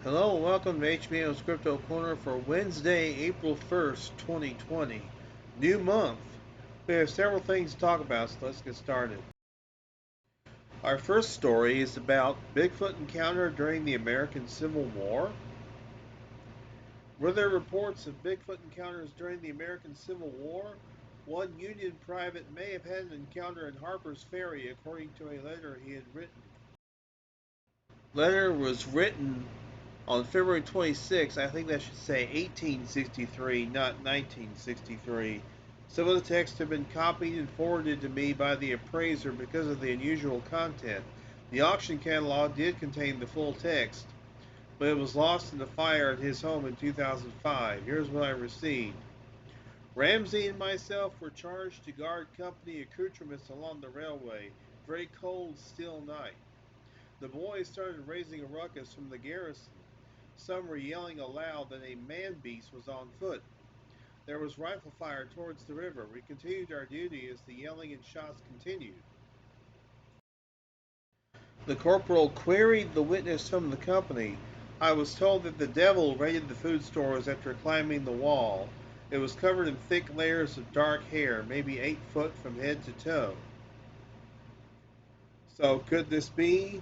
Hello and welcome to HBM's Crypto Corner for Wednesday, April 1st, 2020. New month. We have several things to talk about, so let's get started. Our first story is about Bigfoot encounter during the American Civil War. Were there reports of Bigfoot encounters during the American Civil War? One Union private may have had an encounter in Harper's Ferry, according to a letter he had written. Letter was written on February 26, I think that should say 1863, not 1963. Some of the text had been copied and forwarded to me by the appraiser because of the unusual content. The auction catalog did contain the full text, but it was lost in the fire at his home in 2005. Here's what I received. Ramsey and myself were charged to guard company accoutrements along the railway. Very cold, still night. The boys started raising a ruckus from the garrison. Some were yelling aloud that a man-beast was on foot. There was rifle fire towards the river. We continued our duty as the yelling and shots continued. The corporal queried the witness from the company. I was told that the devil raided the food stores after climbing the wall. It was covered in thick layers of dark hair, maybe 8 foot from head to toe. So could this be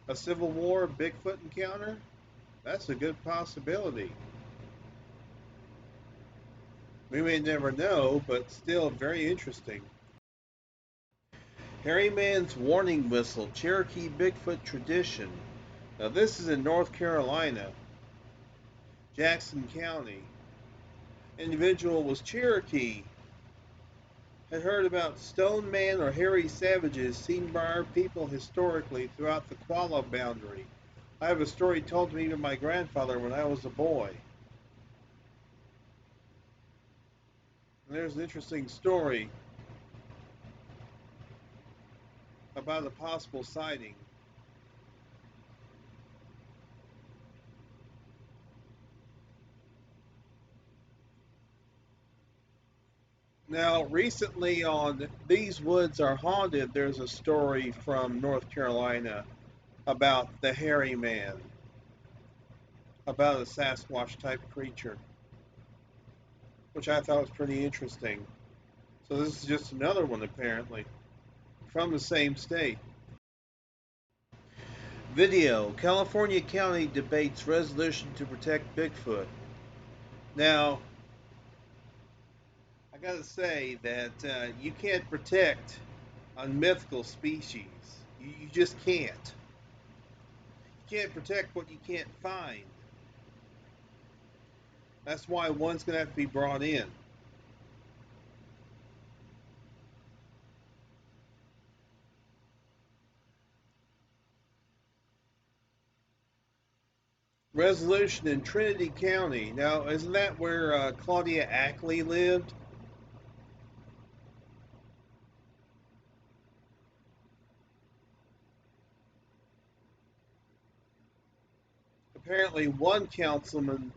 a Civil War Bigfoot encounter? That's a good possibility. We may never know, but still very interesting. Hairy Man's Warning Whistle, Cherokee Bigfoot Tradition. Now this is in North Carolina, Jackson County. Individual was Cherokee. Had heard about Stone Man or hairy savages seen by our people historically throughout the Qualla boundary. I have a story told to me by my grandfather when I was a boy. And there's an interesting story about a possible sighting. Now, recently on These Woods Are Haunted, there's a story from North Carolina about the hairy man, about a Sasquatch type creature, which I thought was pretty interesting. So this is just another one apparently from the same state. Video, California County debates resolution to protect Bigfoot. Now, I gotta say that you can't protect unmythical species. You just can't. You can't protect what you can't find. That's why one's going to have to be brought in. Resolution in Trinity County. Now, isn't that where Claudia Ackley lived? Apparently, one councilman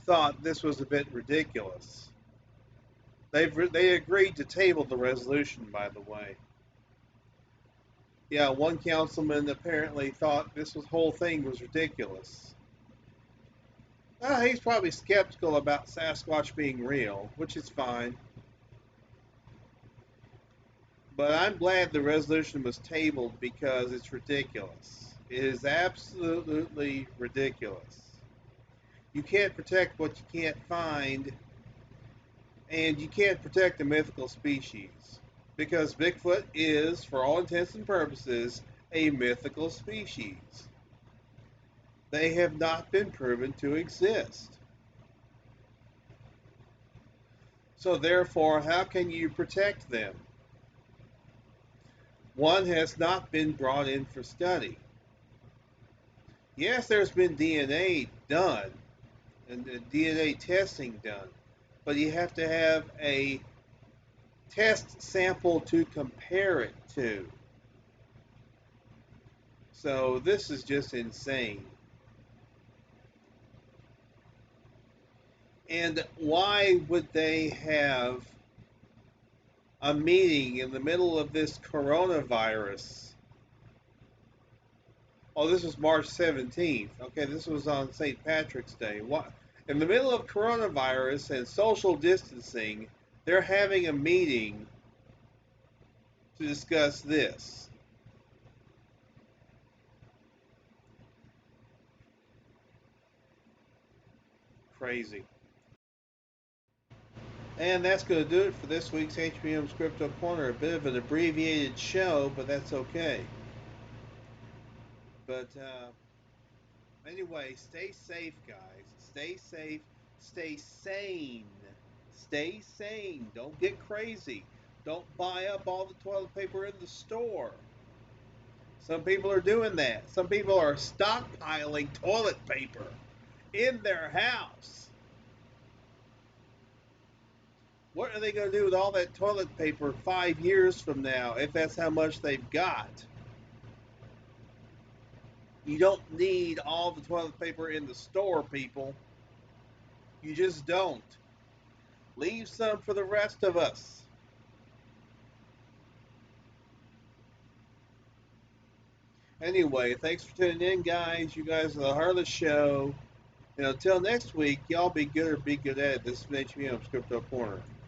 thought this was a bit ridiculous. They agreed to table the resolution, by the way. Yeah, one councilman apparently thought this whole thing was ridiculous. He's probably skeptical about Sasquatch being real, which is fine. But I'm glad the resolution was tabled because it's ridiculous. It is absolutely ridiculous. You can't protect what you can't find, and you can't protect a mythical species. Because Bigfoot is, for all intents and purposes, a mythical species. They have not been proven to exist. So therefore, how can you protect them? One has not been brought in for study. Yes, there's been DNA done and DNA testing done, but you have to have a test sample to compare it to. So this is just insane. And why would they have a meeting in the middle of this coronavirus Oh, this was March 17th. Okay, this was on St. Patrick's Day. What? In the middle of coronavirus and social distancing, they're having a meeting to discuss this. Crazy. And that's going to do it for this week's HBM's Crypto Corner. A bit of an abbreviated show, but that's okay. But anyway, stay safe, guys. Stay safe. Stay sane. Stay sane. Don't get crazy. Don't buy up all the toilet paper in the store. Some people are doing that. Some people are stockpiling toilet paper in their house. What are they going to do with all that toilet paper 5 years from now if that's how much they've got? You don't need all the toilet paper in the store, people. You just don't. Leave some for the rest of us. Anyway, thanks for tuning in, guys. You guys are the heart of the show. And until next week, y'all be good or be good at it. This is HBM's Crypto Corner.